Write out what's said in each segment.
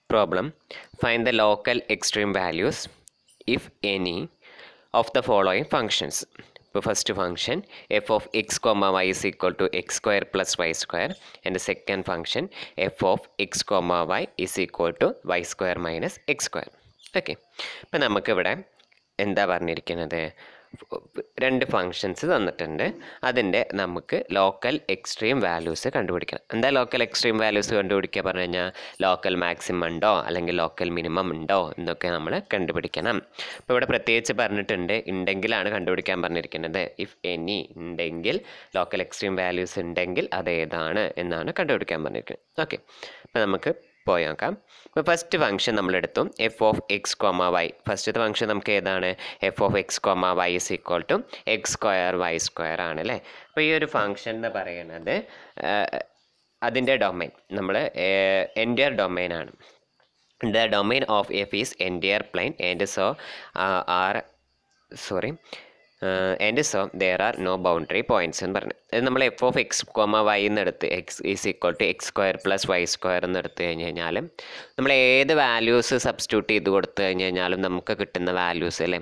Problem. Find the local extreme values, if any, of the following functions. So first function f of x comma y is equal to x square plus y square, and the second function f of x comma y is equal to y square minus x square. Okay. ഇപ്പം നമുക്കിവിടെ എന്താ പറഞ്ഞിരിക്കുന്നത്, രണ്ട് functions തന്നിട്ടുണ്ട്. അതിൻ്റെ നമുക്ക് local extreme values കണ്ടുപിടിക്കണം. എന്താ ലോക്കൽ എക്സ്ട്രീം വാല്യൂസ് കണ്ടുപിടിക്കുക പറഞ്ഞു കഴിഞ്ഞാൽ ലോക്കൽ മാക്സിമം ഉണ്ടോ അല്ലെങ്കിൽ ലോക്കൽ മിനിമം ഉണ്ടോ എന്നൊക്കെ നമ്മൾ കണ്ടുപിടിക്കണം. അപ്പോൾ ഇവിടെ പ്രത്യേകിച്ച് പറഞ്ഞിട്ടുണ്ട് ഉണ്ടെങ്കിലാണ് കണ്ടുപിടിക്കാൻ പറഞ്ഞിരിക്കുന്നത്. ഇഫ് എനി ഉണ്ടെങ്കിൽ, ലോക്കൽ എക്സ്ട്രീം വാല്യൂസ് ഉണ്ടെങ്കിൽ അതേതാണ് എന്നാണ് കണ്ടുപിടിക്കാൻ പറഞ്ഞിരിക്കുന്നത്. ഓക്കെ, അപ്പോൾ നമുക്ക് പോയി നോക്കാം. അപ്പോൾ ഫസ്റ്റ് ഫംഗ്ഷൻ നമ്മളെടുത്തു F of X comma Y. ഫസ്റ്റത്തെ ഫംഗ്ഷൻ നമുക്ക് ഏതാണ്? F of X comma Y is equal to X square Y square ആണ് അല്ലേ. അപ്പോൾ ഈ ഒരു ഫംഗ്ഷൻ എന്ന് പറയുന്നത് അതിൻ്റെ ഡൊമൈൻ നമ്മൾ എൻറ്റയർ ഡൊമൈനാണ്. The domain of F is entire plane and so and so there are no boundary points എന്ന് പറഞ്ഞു. അത് നമ്മൾ F of X comma Y എന്നെടുത്ത് X is equal to X square plus Y square എന്നെടുത്ത് കഴിഞ്ഞ് കഴിഞ്ഞാലും നമ്മൾ ഏത് വാല്യൂസ് സബ്സ്റ്റിറ്റ്യൂട്ട് ചെയ്ത് കൊടുത്തു കഴിഞ്ഞ് കഴിഞ്ഞാലും നമുക്ക് കിട്ടുന്ന വാല്യൂസ് അല്ലേ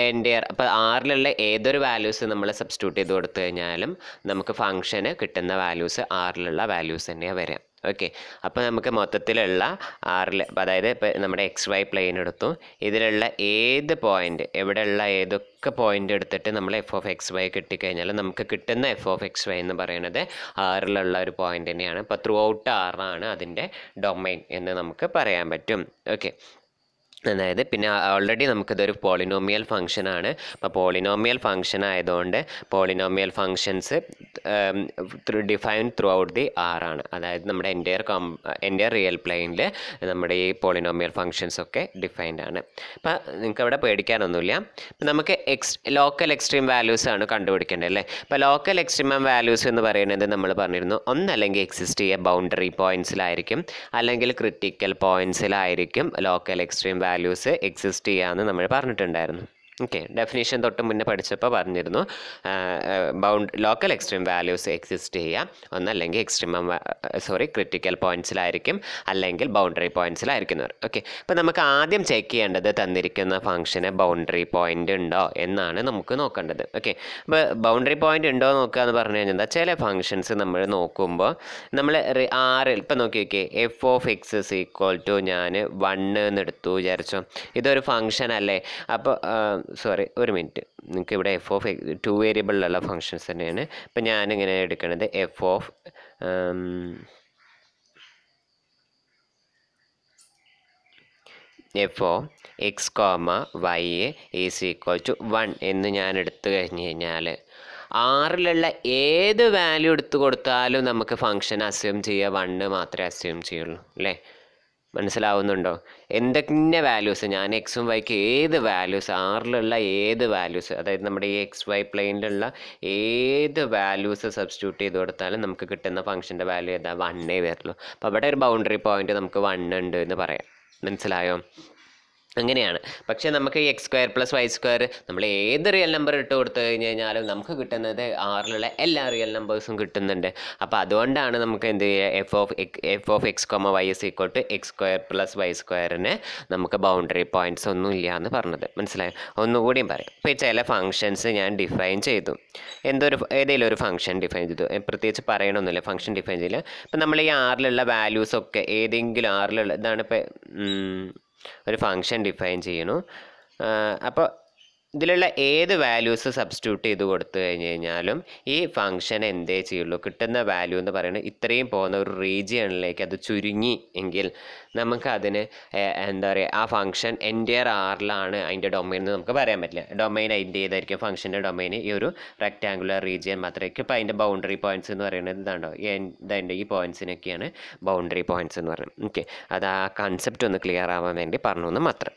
എൻറ്റയർ. അപ്പോൾ ആറിലുള്ള ഏതൊരു വാല്യൂസ് നമ്മൾ സബ്സ്റ്റിറ്റ്യൂട്ട് ചെയ്ത് കൊടുത്തു കഴിഞ്ഞാലും നമുക്ക് ഫംഗ്ഷന് കിട്ടുന്ന വാല്യൂസ് ആറിലുള്ള വാല്യൂസ് തന്നെയാണ് വരിക. ഓക്കെ, അപ്പോൾ നമുക്ക് മൊത്തത്തിലുള്ള ആറിൽ, അതായത് ഇപ്പോൾ നമ്മുടെ എക്സ് വൈ പ്ലെയിൻ എടുത്തു, ഇതിലുള്ള ഏത് പോയിൻ്റ്, എവിടെയുള്ള ഏതൊക്കെ പോയിൻ്റ് എടുത്തിട്ട് നമ്മൾ എഫ് ഓഫ് എക്സ് വൈ കിട്ടിക്കഴിഞ്ഞാൽ നമുക്ക് കിട്ടുന്ന എഫ് ഓഫ് എക്സ് വൈ എന്ന് പറയുന്നത് ആറിലുള്ള ഒരു പോയിൻ്റ് തന്നെയാണ്. അപ്പോൾ ത്രൂ ഔട്ട് ആറാണ് അതിൻ്റെ ഡൊമൈൻ എന്ന് നമുക്ക് പറയാൻ പറ്റും. ഓക്കെ, അതായത് പിന്നെ ഓൾറെഡി നമുക്കിതൊരു പോളിനോമിയൽ ഫംഗ്ഷനാണ്. അപ്പോൾ പോളിനോമിയൽ ഫംഗ്ഷൻ ആയതുകൊണ്ട് polynomial functions define through out the ആറാണ്. അതായത് നമ്മുടെ എൻറ്റയർ റിയൽ പ്ലെയിനിൽ നമ്മുടെ ഈ പോളിനോമിയൽ ഫംഗ്ഷൻസ് ഒക്കെ ഡിഫൈൻഡ് ആണ്. അപ്പോൾ നിങ്ങൾക്ക് അവിടെ പേടിക്കാനൊന്നുമില്ല. നമുക്ക് ലോക്കൽ എക്സ്ട്രീം വാല്യൂസ് ആണ് കണ്ടുപിടിക്കേണ്ടത് അല്ലേ. അപ്പോൾ ലോക്കൽ എക്സ്ട്രീം വാല്യൂസ് എന്ന് പറയുന്നത് നമ്മൾ പറഞ്ഞിരുന്നു, ഒന്നല്ലെങ്കിൽ എക്സിസ്റ്റ് ചെയ്യുക ബൗണ്ടറി പോയിൻറ്റ്സിലായിരിക്കും, അല്ലെങ്കിൽ ക്രിട്ടിക്കൽ പോയിൻറ്റ്സിലായിരിക്കും ലോക്കൽ എക്സ്ട്രീം വാല്യൂസ് എക്സിസ്റ്റ് ചെയ്യാമെന്ന് നമ്മൾ പറഞ്ഞിട്ടുണ്ടായിരുന്നു. ഓക്കെ, ഡെഫിനേഷൻ തൊട്ട് മുന്നേ പഠിച്ചപ്പോൾ പറഞ്ഞിരുന്നു ലോക്കൽ എക്സ്ട്രീം വാല്യൂസ് എക്സിസ്റ്റ് ചെയ്യാം, ഒന്നല്ലെങ്കിൽ ക്രിട്ടിക്കൽ പോയിൻറ്റ്സിലായിരിക്കും, അല്ലെങ്കിൽ ബൗണ്ടറി പോയിൻറ്റ്സിലായിരിക്കും. ഓക്കെ, അപ്പോൾ നമുക്ക് ആദ്യം ചെക്ക് ചെയ്യേണ്ടത് തന്നിരിക്കുന്ന ഫംഗ്ഷന് ബൗണ്ടറി പോയിൻ്റ് ഉണ്ടോ എന്നാണ് നമുക്ക് നോക്കേണ്ടത്. ഓക്കെ, അപ്പോൾ ബൗണ്ടറി പോയിൻ്റ് ഉണ്ടോ നോക്കുക എന്ന് പറഞ്ഞു കഴിഞ്ഞാൽ ചില ഫംഗ്ഷൻസ് നമ്മൾ നോക്കുമ്പോൾ നമ്മൾ ആറിൽ ഇപ്പം നോക്കി നോക്കിയേ, f of x is equal to ഞാൻ 1 എന്നെടുത്തു വിചാരിച്ചോ, ഇതൊരു ഫംഗ്ഷൻ അല്ലേ. അപ്പോൾ ഒരു മിനിറ്റ്, നിങ്ങൾക്ക് ഇവിടെ എഫ് ഓഫ് 2 വേരിയബിളിലുള്ള ഫങ്ഷൻസ് തന്നെയാണ്. ഇപ്പം ഞാനിങ്ങനെ എടുക്കുന്നത് f of X comma y is equal to 1 എന്ന് ഞാൻ എടുത്തു കഴിഞ്ഞ് കഴിഞ്ഞാൽ ആറിലുള്ള ഏത് വാല്യൂ എടുത്തു കൊടുത്താലും നമുക്ക് ഫംഗ്ഷൻ അസ്യൂം ചെയ്യുക 1 മാത്രമേ അസ്യൂം ചെയ്യുള്ളൂ അല്ലേ. മനസ്സിലാവുന്നുണ്ടോ? എന്തൊക്കെ വാല്യൂസ് ഞാൻ എക്സും വൈക്ക് ഏത് വാല്യൂസ്, ആറിലുള്ള ഏത് വാല്യൂസ്, അതായത് നമ്മുടെ ഈ എക്സ് വൈ പ്ലെയിനിലുള്ള ഏത് വാല്യൂസ് സബ്സ്റ്റിറ്റ്യൂട്ട് ചെയ്ത് കൊടുത്താലും നമുക്ക് കിട്ടുന്ന ഫംഗ്ഷൻ്റെ വാല്യൂ ഏതാ? 1 വരുള്ളൂ. അപ്പോൾ അവിടെ ഒരു ബൗണ്ടറി പോയിൻ്റ് നമുക്ക് 1 ഉണ്ട് എന്ന് പറയാം. മനസ്സിലായോ? അങ്ങനെയാണ്. പക്ഷേ നമുക്ക് ഈ x square plus Y square നമ്മൾ ഏത് റിയൽ നമ്പർ ഇട്ട് കൊടുത്തു കഴിഞ്ഞ് കഴിഞ്ഞാലും നമുക്ക് കിട്ടുന്നത് ആറിലുള്ള എല്ലാ റിയൽ നമ്പേഴ്സും കിട്ടുന്നുണ്ട്. അപ്പോൾ അതുകൊണ്ടാണ് നമുക്ക് എന്ത് ചെയ്യുക, f of X comma Y is equal to X square plus y സ്ക്വയറിന് നമുക്ക് ബൗണ്ടറി പോയിൻറ്റ്സ് ഒന്നും ഇല്ല എന്ന് പറഞ്ഞത്. മനസ്സിലായോ? ഒന്നുകൂടിയും പറയാം. ഇപ്പോൾ ചില ഫംഗ്ഷൻസ് ഞാൻ ഡിഫൈൻ ചെയ്തു, ഏതെങ്കിലും ഒരു ഫംഗ്ഷൻ ഡിഫൈൻ ചെയ്തു, പ്രത്യേകിച്ച് പറയണമെന്നില്ല, ഫംഗ്ഷൻ ഡിഫൈൻ ചെയ്യില്ല. ഇപ്പം നമ്മൾ ഈ ആറിലുള്ള വാല്യൂസൊക്കെ ഏതെങ്കിലും ആറിലുള്ള ഇതാണ് ഇപ്പോൾ ഒരു ഫംഗ്ഷൻ ഡിഫൈൻ ചെയ്യണു. അപ്പോൾ ഇതിലുള്ള ഏത് വാല്യൂസ് സബ്സ്റ്റിറ്റ്യൂട്ട് ചെയ്ത് കൊടുത്തു കഴിഞ്ഞ് കഴിഞ്ഞാലും ഈ ഫംഗ്ഷൻ എന്തേ ചെയ്യുള്ളൂ, കിട്ടുന്ന വാല്യൂ എന്ന് പറയുന്നത് ഇത്രയും പോകുന്ന ഒരു റീജിയണിലേക്ക് അത് ചുരുങ്ങി എങ്കിൽ നമുക്കതിന് എന്താ പറയുക, ആ ഫംഗ്ഷൻ എൻറ്റയർ ആറിലാണ് അതിൻ്റെ ഡൊമൈൻ എന്ന് നമുക്ക് പറയാൻ പറ്റില്ല. ഡൊമൈൻ അതിൻ്റെ ഏതായിരിക്കും, ഫംഗ്ഷൻ്റെ ഡൊമൈൻ ഈ ഒരു റെക്റ്റാങ്കുലർ റീജിയൻ മാത്രമായിരിക്കും. ഇപ്പോൾ അതിൻ്റെ ബൗണ്ടറി പോയിൻറ്റ്സ് എന്ന് പറയുന്നത് ഇതാണ്ടോ, ഇതിൻ്റെ ഈ പോയിൻറ്റ്സിനൊക്കെയാണ് ബൗണ്ടറി പോയിൻറ്റ്സ് എന്ന് പറയുന്നത്. ഓക്കെ, അത് ആ കൺസെപ്റ്റ് ഒന്ന് ക്ലിയർ ആവാൻ വേണ്ടി പറഞ്ഞു എന്ന് മാത്രം.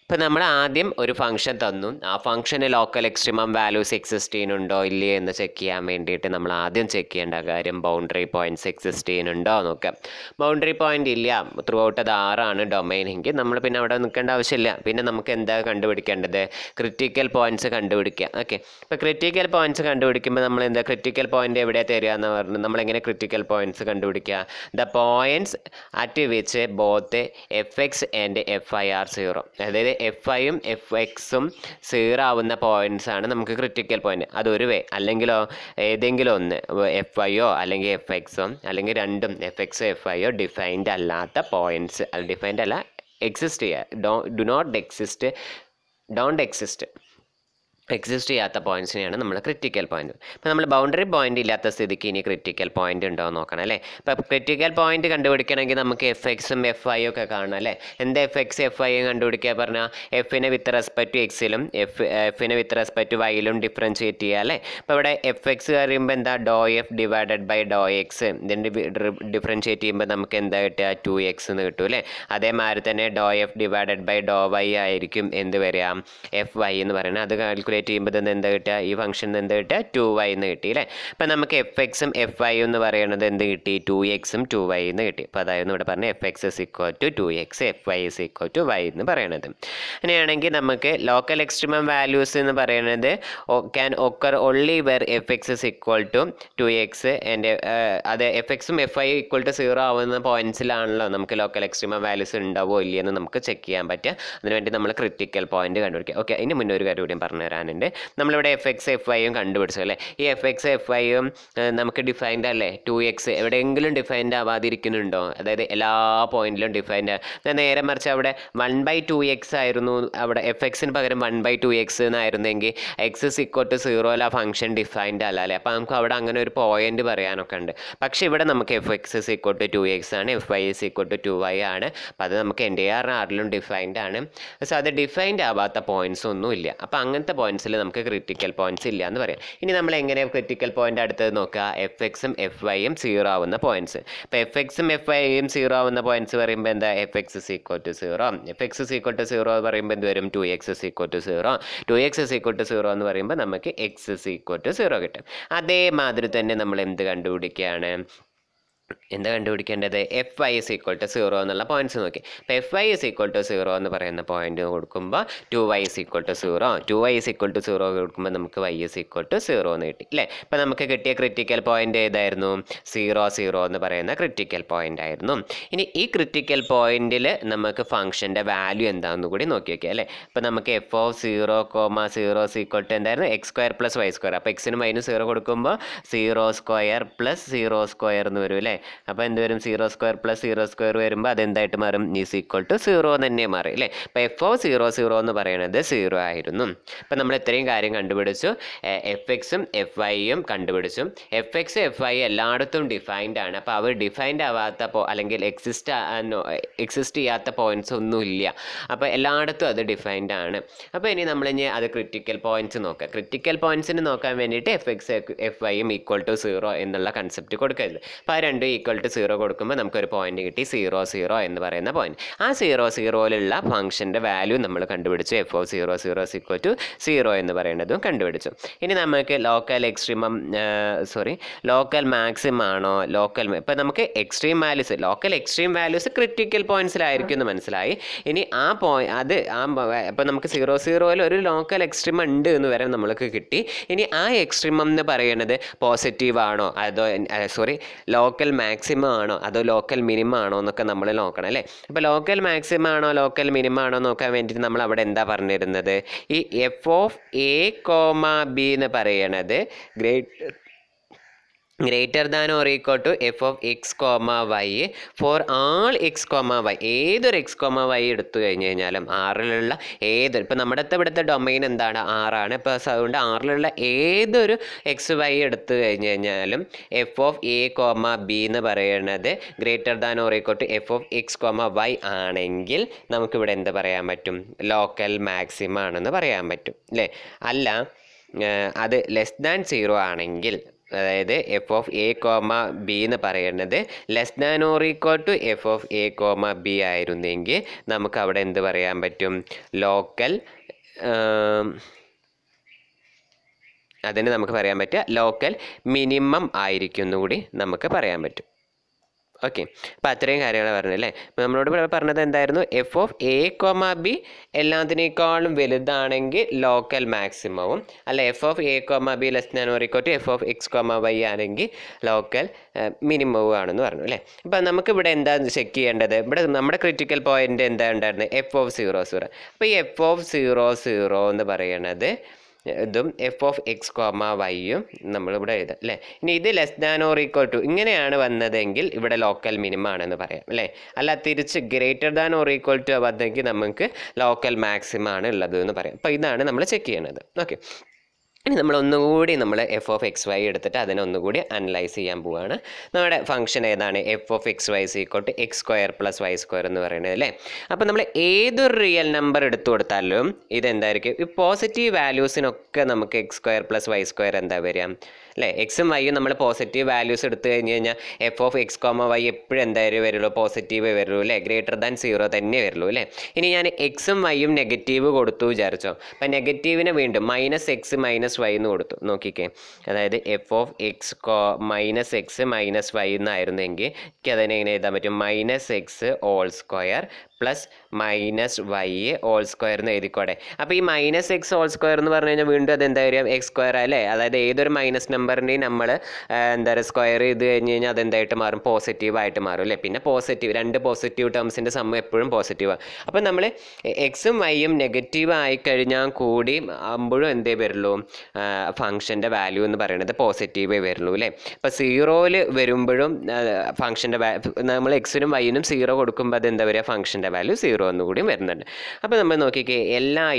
ഇപ്പോൾ നമ്മൾ ആദ്യം ഒരു ഫംഗ്ഷൻ തന്നു, ആ ഫംഗ്ഷന് ലോക്കൽ എക്സ്ട്രീമം വാല്യൂസ് എക്സിസ്റ്റ് ചെയ്യുന്നുണ്ടോ ഇല്ലേ എന്ന് ചെക്ക് ചെയ്യാൻ വേണ്ടിയിട്ട് നമ്മൾ ആദ്യം ചെക്ക് ചെയ്യേണ്ട കാര്യം ബൗണ്ടറി പോയിൻറ്റ്സ് എക്സിസ്റ്റ് ചെയ്യുന്നുണ്ടോ നോക്കാം. ബൗണ്ടറി പോയിൻ്റ് ഇല്ല, ത്രൂ ഔട്ട് അത് ആറാണ് ഡൊമൈൻ എങ്കിൽ നമ്മൾ പിന്നെ അവിടെ നിൽക്കേണ്ട ആവശ്യമില്ല. പിന്നെ നമുക്ക് എന്താ കണ്ടുപിടിക്കേണ്ടത്? ക്രിറ്റിക്കൽ പോയിൻറ്റ്സ് കണ്ടുപിടിക്കുക. ഓക്കെ, ഇപ്പോൾ ക്രിറ്റിക്കൽ പോയിൻറ്റ്സ് കണ്ടുപിടിക്കുമ്പോൾ നമ്മൾ എന്താ ക്രിറ്റിക്കൽ പോയിൻ്റ് എവിടെയാണ് തരിക എന്ന് പറഞ്ഞാൽ നമ്മളെങ്ങനെ ക്രിറ്റിക്കൽ പോയിൻറ്റ്സ് കണ്ടുപിടിക്കുക? The points at which both f x and f y are 0, അതായത് എഫ് ഐയും എഫ് എക്സും 0 ആവുന്ന പോയിൻറ്റ്സ് ആണ് നമുക്ക് ക്രിറ്റിക്കൽ പോയിൻറ്റ്. അതൊരു വേ, അല്ലെങ്കിലോ ഏതെങ്കിലും ഒന്ന് എഫ് ഐയോ അല്ലെങ്കിൽ എഫ് എക്സോ അല്ലെങ്കിൽ രണ്ടും എഫ് എക്സോ എഫ് ഐയോ ഡിഫൈൻഡ് അല്ലാത്ത പോയിൻറ്റ്സ്, അത് ഡിഫൈൻഡ് അല്ല, എക്സിസ്റ്റ് ചെയ്യുക, ഡോണ്ട് എക്സിസ്റ്റ് ചെയ്യാത്ത പോയിൻറ്റ്സിനെയാണ് നമ്മൾ ക്രിറ്റിക്കൽ പോയിൻറ്റ്. ഇപ്പോൾ നമ്മൾ ബൗണ്ടറി പോയിൻ്റ് ഇല്ലാത്ത സ്ഥിതിക്ക് ഇനി ക്രിറ്റിക്കൽ പോയിൻ്റ് ഉണ്ടോ എന്ന് നോക്കണം അല്ലേ. ഇപ്പോൾ ക്രിറ്റിക്കൽ പോയിൻ്റ് കണ്ടുപിടിക്കണമെങ്കിൽ നമുക്ക് എഫ് എക്സും എഫ് ഐയും ഒക്കെ കാണണം അല്ലേ. എന്താ എഫ് എക്സ് എഫ് ഐയും കണ്ടുപിടിക്കുക പറഞ്ഞാൽ എഫിനെ വിത്ത് റെസ്പെക്ട് ടു എക്സിലും എഫിനെ വിത്ത് റെസ്പെക്ട് ടു വൈയിലും ഡിഫറൻഷിയേറ്റ് ചെയ്യുക അല്ലേ. ഇപ്പോൾ ഇവിടെ എഫ് എക്സ് പറയുമ്പോൾ എന്താ ഡോ എഫ് ഡിവൈഡഡ് ബൈ ഡോ എക്സ്, ഇതിൻ്റെ ഡിഫറൻഷിയേറ്റ് ചെയ്യുമ്പോൾ നമുക്ക് എന്താ കിട്ടുക? 2x എന്ന് കിട്ടും അല്ലേ. അതേമാതിരി തന്നെ ഡോ എഫ് ഡിവൈഡഡ് ബൈ ഡോ വൈ ആയിരിക്കും എന്ത് വരിക? എഫ് വൈ എന്ന് പറയുന്നത്. അത് കാൽക്കുലേറ്റ് ചെയ്യുമ്പോൾ തന്നെ എന്താ കിട്ടുക? ഈ ഫംഗ്ഷൻ എന്താ കിട്ടുക? 2y എന്ന് കിട്ടി അല്ലേ. അപ്പം നമുക്ക് എഫ് എക്സും എഫ് ഐ എന്ന് പറയുന്നത് എന്ത് കിട്ടി? 2xും 2y എന്ന് കിട്ടി. അപ്പോൾ അതായിരുന്നു ഇവിടെ പറഞ്ഞ f x is equal to 2x, f y is equal to y എന്ന് പറയുന്നത്. അങ്ങനെയാണെങ്കിൽ നമുക്ക് ലോക്കൽ എക്സ്ട്രീമം വാല്യൂസ് എന്ന് പറയുന്നത് can occur only where f x is equal to 2x and അത് എഫ് എക്സും എഫ് ഐ ഈക്വൽ ടു 0 ആവുന്ന പോയിൻറ്റ്സിലാണല്ലോ നമുക്ക് ലോക്കൽ എക്സ്ട്രീമം വാല്യൂസ് ഉണ്ടാവോ ഇല്ലയെന്ന് നമുക്ക് ചെക്ക് ചെയ്യാൻ പറ്റുക. അതിനുവേണ്ടി നമ്മൾ ക്രിറ്റിക്കൽ പോയിന്റ് കണ്ടുപിടിക്കുക. ഓക്കെ, ഇതിന് മുന്നേ ഒരു കാര്യം കൂടി പറഞ്ഞു തരാനുണ്ട്. നമ്മളിവിടെ എഫ് എക്സ് എഫ് ഐയും കണ്ടുപിടിച്ചു അല്ലേ. ഈ എഫ് എക്സ് എഫ് ഐയും നമുക്ക് ഡിഫൈൻഡ് അല്ലേ. 2x എവിടെയെങ്കിലും ഡിഫൈൻഡ് ആവാതിരിക്കുന്നുണ്ടോ? അതായത് എല്ലാ പോയിന്റിലും ഡിഫൈൻഡ്. നേരെ മറിച്ച് അവിടെ 1/2x ആയിരുന്നു, അവിടെ എഫ് എക്സിന് പകരം 1/2x എന്നായിരുന്നെങ്കിൽ എക്സ് ഇസ് ഈക്വൽ ടു 0 ആ ഫംഗ്ഷൻ ഡിഫൈൻഡ് അല്ല അല്ലേ. അപ്പോൾ നമുക്ക് അവിടെ അങ്ങനെ ഒരു പോയിന്റ് പറയാനൊക്കെ ഉണ്ട്. പക്ഷേ ഇവിടെ നമുക്ക് f x is equal to 2x ആണ്, f y is equal to 2y ആണ്. അപ്പോൾ അത് നമുക്ക് എൻ്റെ ആറിലും ഡിഫൈൻഡ് ആണ്. സോ അത് ഡിഫൈൻഡ് ആവാത്ത പോയിന്റ്സ് ഒന്നും ഇല്ല. അപ്പോൾ അങ്ങനത്തെ പോയിന്റ്സിൽ നമുക്ക് ക്രിറ്റിക്കൽ പോയിന്റ്സ് ഇല്ല എന്ന് പറയാം. ഇനി നമ്മൾ എങ്ങനെ ക്രിറ്റിക്കൽ പോയിന്റ് അടുത്തത് നോക്കുക? എഫ് എക്സും എഫ് വൈയും 0 ആവുന്ന പോയിന്റ്സ്. ഇപ്പോൾ എഫ് എക്സും എഫ് വൈയും 0 ആവുന്ന പോയിന്റ്സ് പറയുമ്പോൾ എന്താ? F x is equal to 0, f x is equal to 0 പറയുമ്പോൾ എന്ത് വരും? 2x is equal to 0, 2x is equal to 0 എന്ന് പറയുമ്പോൾ നമുക്ക് എക്സ് ഇസ് ഈക്വൽ ടു 0 കിട്ടും. അതേമാതിരി തന്നെ നമ്മൾ എന്ത് കണ്ടുപിടിക്കുകയാണ്? എന്താ കണ്ടുപിടിക്കേണ്ടത്? F I is equal to 0 എന്നുള്ള പോയിന്റ്സ് നോക്കി. അപ്പോൾ f I is equal to 0 എന്ന് പറയുന്ന പോയിന്റ് കൊടുക്കുമ്പോൾ 2y is equal to 0, 2y is equal to 0 കൊടുക്കുമ്പോൾ നമുക്ക് y ഇസ് ഈക്വൽ ടു 0 എന്ന് കിട്ടി അല്ലേ. ഇപ്പോൾ നമുക്ക് കിട്ടിയ ക്രിറ്റിക്കൽ പോയിന്റ് ഏതായിരുന്നു? 0 0 എന്ന് പറയുന്ന ക്രിറ്റിക്കൽ പോയിന്റ് ആയിരുന്നു. ഇനി ഈ ക്രിറ്റിക്കൽ പോയിന്റിൽ നമുക്ക് ഫംഗ്ഷൻ്റെ വാല്യൂ എന്താണെന്ന് കൂടി നോക്കി വയ്ക്കുക അല്ലേ. ഇപ്പോൾ നമുക്ക് F of 0, 0 is equal to എന്തായിരുന്നു? x² plus y². അപ്പോൾ എക്സിന് -0 കൊടുക്കുമ്പോൾ 0² പ്ലസ് 0² എന്ന് വരും അല്ലേ. അപ്പോൾ എന്ത് വരും? 0² പ്ലസ് 0² വരുമ്പോൾ അതെന്തായിട്ട് മാറും? ഈസ് ഈക്വൽ ടു 0 തന്നെ മാറും അല്ലേ. അപ്പോൾ എഫ് ഓഫ് 0 0 എന്ന് പറയുന്നത് 0 ആയിരുന്നു. അപ്പോൾ നമ്മൾ ഇത്രയും കാര്യം കണ്ടുപിടിച്ചു. എഫ് എക്സും എഫ് ഐയും കണ്ടുപിടിച്ചു. എഫ് എക്സ് എഫ് ഐ എല്ലായിടത്തും ഡിഫൈൻഡ് ആണ്. അപ്പോൾ അവർ ഡിഫൈൻഡ് ആവാത്ത അല്ലെങ്കിൽ എക്സിസ്റ്റ് ചെയ്യാത്ത പോയിന്റ്സ് ഒന്നുമില്ല. അപ്പോൾ എല്ലായിടത്തും അത് ഡിഫൈൻഡ് ആണ്. അപ്പോൾ ഇനി നമ്മളിനി അത് ക്രിറ്റിക്കൽ പോയിന്റ്സ് നോക്കാം. ക്രിറ്റിക്കൽ പോയിന്റ്സിന് നോക്കാൻ വേണ്ടിയിട്ട് എഫ് എക്സ് എഫ് ഐയും ഈക്വൽ ടു 0 എന്നുള്ള കൺസെപ്റ്റ് കൊടുക്കരുത്. അപ്പോൾ ആ രണ്ടും ഈക്വൽ ടു 0 കൊടുക്കുമ്പോൾ നമുക്കൊരു പോയിന്റ് കിട്ടി, 0 0 എന്ന് പറയുന്ന പോയിന്റ്. ആ 0 0യിലുള്ള ഫംഗ്ഷൻ്റെ വാല്യൂ നമ്മൾ കണ്ടുപിടിച്ചു. F of 0 0 is equal to 0 എന്ന് പറയുന്നതും കണ്ടുപിടിച്ചു. ഇനി നമുക്ക് ലോക്കൽ എക്സ്ട്രീമം ലോക്കൽ മാക്സിമം ആണോ ഇപ്പോൾ നമുക്ക് extreme values local extreme values critical പോയിന്റ്സിലായിരിക്കും എന്ന് മനസ്സിലായി. ഇനി ആ അപ്പോൾ നമുക്ക് 0 0യിൽ ഒരു ലോക്കൽ എക്സ്ട്രീമം ഉണ്ട് എന്ന് വരെ നമ്മൾക്ക് കിട്ടി. ഇനി ആ എക്സ്ട്രീമം എന്ന് പറയുന്നത് പോസിറ്റീവ് ആണോ അതോ ലോക്കൽ മാക്സിമം ആണോ അതോ ലോക്കൽ മിനിമം ആണോ എന്നൊക്കെ നമ്മൾ നോക്കണം അല്ലേ. അപ്പോൾ ലോക്കൽ മാക്സിമം ആണോ ലോക്കൽ മിനിമം ആണോ നോക്കാൻ വേണ്ടിയിട്ട് നമ്മൾ അവിടെ എന്താ പറഞ്ഞിരുന്നത്? ഈ f of A comma B എന്ന് പറയണത് greater than or equal to F of X comma Y for all X comma y. ഏതൊരു എക്സ് കോമ വൈ എടുത്തു കഴിഞ്ഞ് കഴിഞ്ഞാലും ആറിലുള്ള ഇപ്പോൾ നമ്മുടെ ഇവിടുത്തെ ഡൊമൈൻ എന്താണ്? ആറാണ്. ഇപ്പോൾ അതുകൊണ്ട് ആറിലുള്ള ഏതൊരു എക്സ് വൈ എടുത്തു കഴിഞ്ഞ് കഴിഞ്ഞാലും f of A comma B എന്ന് പറയുന്നത് greater than or equal to F of X comma Y ആണെങ്കിൽ നമുക്കിവിടെ എന്ത് പറയാൻ പറ്റും? ലോക്കൽ മാക്സിമം ആണെന്ന് പറയാൻ പറ്റും അല്ലേ. അല്ല അത് ലെസ് ദാൻ 0 ആണെങ്കിൽ അതായത് F of A comma B എന്ന് പറയുന്നത് less than or equal to F of A comma b ആയിരുന്നെങ്കിൽ നമുക്ക് അവിടെ എന്ത് പറയാൻ പറ്റും? ലോക്കൽ അതിന് നമുക്ക് പറയാൻ പറ്റുക ലോക്കൽ മിനിമം ആയിരിക്കും എന്നുകൂടി നമുക്ക് പറയാൻ പറ്റും. ഓക്കെ, അപ്പോൾ അത്രയും കാര്യങ്ങൾ പറഞ്ഞല്ലേ. അപ്പോൾ നമ്മളോട് പറഞ്ഞത് എന്തായിരുന്നു? F of A comma B എല്ലാത്തിനേക്കാളും വലുതാണെങ്കിൽ ലോക്കൽ മാക്സിമവും, അല്ല F of A comma B less than or equal to F of X comma Y ആണെങ്കിൽ ലോക്കൽ മിനിമവും ആണെന്ന് പറഞ്ഞു അല്ലേ. അപ്പോൾ നമുക്കിവിടെ എന്താ ചെക്ക് ചെയ്യേണ്ടത്? ഇവിടെ നമ്മുടെ ക്രിറ്റിക്കൽ പോയിൻ്റ് എന്താ ഉണ്ടായിരുന്നത്? F of 0 0. അപ്പോൾ ഈ എഫ് ഓഫ് 0 0 എന്ന് പറയണത് ഇതും എഫ് ഓഫ് എക്സ് കോമ വൈയും നമ്മളിവിടെ എഴുതാം അല്ലേ. ഇനി ഇത് less than or equal to ഇങ്ങനെയാണ് വന്നതെങ്കിൽ ഇവിടെ ലോക്കൽ മിനിമം ആണെന്ന് പറയാം അല്ലേ. അല്ല തിരിച്ച് greater than or equal to വന്നെങ്കിൽ നമുക്ക് ലോക്കൽ മാക്സിമം ആണ് ഉള്ളത് എന്ന് പറയാം. അപ്പോൾ ഇതാണ് നമ്മൾ ചെക്ക് ചെയ്യണത്. ഓക്കെ, ഇനി നമ്മൾ ഒന്നുകൂടി നമ്മൾ എഫ് ഓഫ് എക്സ് വൈ എടുത്തിട്ട് അതിനെ ഒന്നുകൂടി അനലൈസ് ചെയ്യാൻ പോവുകയാണ്. നമ്മുടെ ഫംഗ്ഷൻ ഏതാണ്? F of x y equal to X square plus Y square എന്ന് പറയുന്നത് അല്ലേ. അപ്പോൾ നമ്മൾ ഏതൊരു റിയൽ നമ്പർ എടുത്തു കൊടുത്താലും ഇതെന്തായിരിക്കും? ഈ പോസിറ്റീവ് വാല്യൂസിനൊക്കെ നമുക്ക് x square plus Y square എന്താ വരിക അല്ലേ. എക്സും വൈയും നമ്മൾ പോസിറ്റീവ് വാല്യൂസ് എടുത്തു കഴിഞ്ഞ് കഴിഞ്ഞാൽ f of X comma y എപ്പോഴും എന്തായാലും വരുള്ളൂ? പോസിറ്റീവ് വരുള്ളൂ അല്ലേ. ഗ്രേറ്റർ ദാൻ 0 തന്നെ വരുള്ളൂ അല്ലേ. ഇനി ഞാൻ എക്സും വൈയും നെഗറ്റീവ് കൊടുത്തു വിചാരിച്ചോ. അപ്പം നെഗറ്റീവിന് വീണ്ടും മൈനസ് എക്സ് മൈനസ് വൈ എന്ന് കൊടുത്തു. നോക്കിക്കേ, അതായത് F of X minus X minus Y എന്നായിരുന്നെങ്കിൽ എനിക്ക് അതിനെ എങ്ങനെ എഴുതാൻ പറ്റും? Minus X whole square plus minus Y whole square എന്ന് എഴുതിക്കോടെ. അപ്പോൾ ഈ മൈനസ് എക്സ് ഹോൾ സ്ക്വയർ എന്ന് പറഞ്ഞു കഴിഞ്ഞാൽ വീണ്ടും അത് എന്താ വരിക? എക്സ് സ്ക്വയർ അല്ലേ. അതായത് ഏതൊരു മൈനസ് നമ്പറിൻ്റെയും നമ്മൾ എന്താ പറയുക സ്ക്വയർ ചെയ്ത് കഴിഞ്ഞ് കഴിഞ്ഞാൽ അതെന്തായിട്ട് മാറും? പോസിറ്റീവായിട്ട് മാറും അല്ലേ. പിന്നെ പോസിറ്റീവ് രണ്ട് പോസിറ്റീവ് ടേംസിൻ്റെ സമ്മ എപ്പോഴും പോസിറ്റീവാണ്. അപ്പോൾ നമ്മൾ എക്സും വൈയും നെഗറ്റീവ് ആയിക്കഴിഞ്ഞാൽ കൂടി ആകുമ്പോഴും എന്തേ വരുള്ളൂ? ഫംഗ്ഷൻ്റെ വാല്യൂ എന്ന് പറയുന്നത് പോസിറ്റീവേ വരുള്ളൂ അല്ലേ. അപ്പോൾ 0ൽ വരുമ്പോഴും ഫംഗ്ഷൻ്റെ നമ്മൾ എക്സിനും വൈനും 0 കൊടുക്കുമ്പോൾ അതെന്താ വരിക? ഫംഗ്ഷൻ്റെ വാല്യൂ 0 എന്നുകൂടിയും വരുന്നുണ്ട്. അപ്പോൾ നമ്മൾ നോക്കിക്കേ,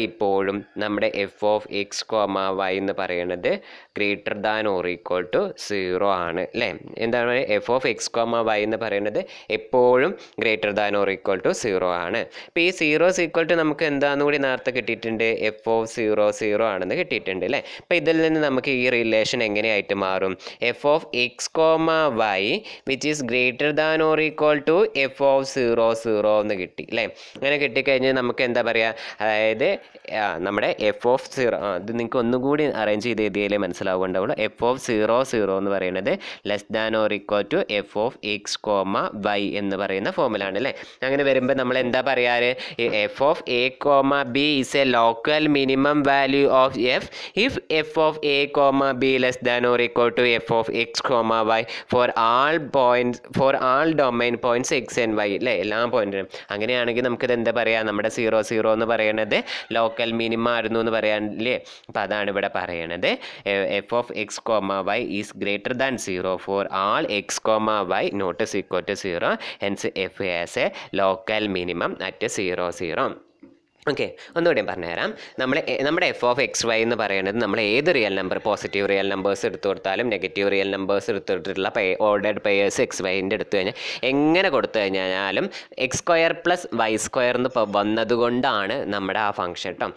ഇപ്പോഴും നമ്മുടെ f of X comma Y എന്ന് പറയുന്നത് greater than or equal to 0 ആണ് അല്ലേ. എന്താണ് f of X comma Y എന്ന് പറയുന്നത്? എപ്പോഴും greater than or equal to 0 ആണ്. ഇപ്പോൾ ഈ 0 ഈക്വൽ ടു നമുക്ക് എന്താണെന്ന് കൂടി നേരത്തെ കിട്ടിയിട്ടുണ്ട്? എഫ് ഓഫ് 0 0 ആണെന്ന് കിട്ടിയിട്ടുണ്ട് അല്ലേ. അപ്പോൾ ഇതിൽ നിന്ന് നമുക്ക് ഈ റിലേഷൻ എങ്ങനെയായിട്ട് മാറും? F of X comma y which is greater than or equal to F of 0 0 എന്ന് കിട്ടി അല്ലേ. അങ്ങനെ കിട്ടിക്കഴിഞ്ഞാൽ നമുക്ക് എന്താ പറയുക? അതായത് നമ്മുടെ എഫ് ഓഫ് 0 ഇത് നിങ്ങൾക്ക് ഒന്നുകൂടി അറേഞ്ച് ചെയ്ത് എഴുതിയാലേ മനസ്സിലാവുകയുണ്ടാവുള്ളൂ. എഫ് ഓഫ് 0 0 എന്ന് പറയുന്നത് less than or equal to F of X comma Y എന്ന് പറയുന്ന ഫോമിലാണ് അല്ലേ. അങ്ങനെ വരുമ്പോൾ നമ്മൾ എന്താ പറയാറ്? F of A comma b is a local minimum value of f if f of A comma B less than or equal to F of X comma Y for all domain points x and y അല്ലേ. എല്ലാ പോയിന്റിനും അങ്ങനെയാണെങ്കിൽ നമുക്കിത് എന്താ പറയുക? നമ്മുടെ 0 0 എന്ന് പറയുന്നത് ലോക്കൽ മിനിമം ആയിരുന്നു എന്ന് പറയാനില്ലേ. അപ്പം അതാണ് ഇവിടെ പറയണത്. F of X comma y is greater than 0 for all X comma y not is equal to 0 hence f has a local minimum at 0 0. Okay, ഒന്നുകൂടി പറഞ്ഞുതരാം. നമ്മുടെ എഫ് ഓഫ് എക്സ് വൈ എന്ന് പറയുന്നത് നമ്മൾ ഏത് real number positive real numbers എടുത്തു കൊടുത്താലും negative real numbers എടുത്തിട്ടുള്ള ഓർഡേഡ് പെയേഴ്സ് എക്സ് വൈൻ്റെ എടുത്തു കഴിഞ്ഞാൽ എങ്ങനെ കൊടുത്തു കഴിഞ്ഞാലും x square plus Y square എന്ന് വന്നതുകൊണ്ടാണ് നമ്മുടെ ആ ഫംഗ്ഷൻ കേട്ടോ.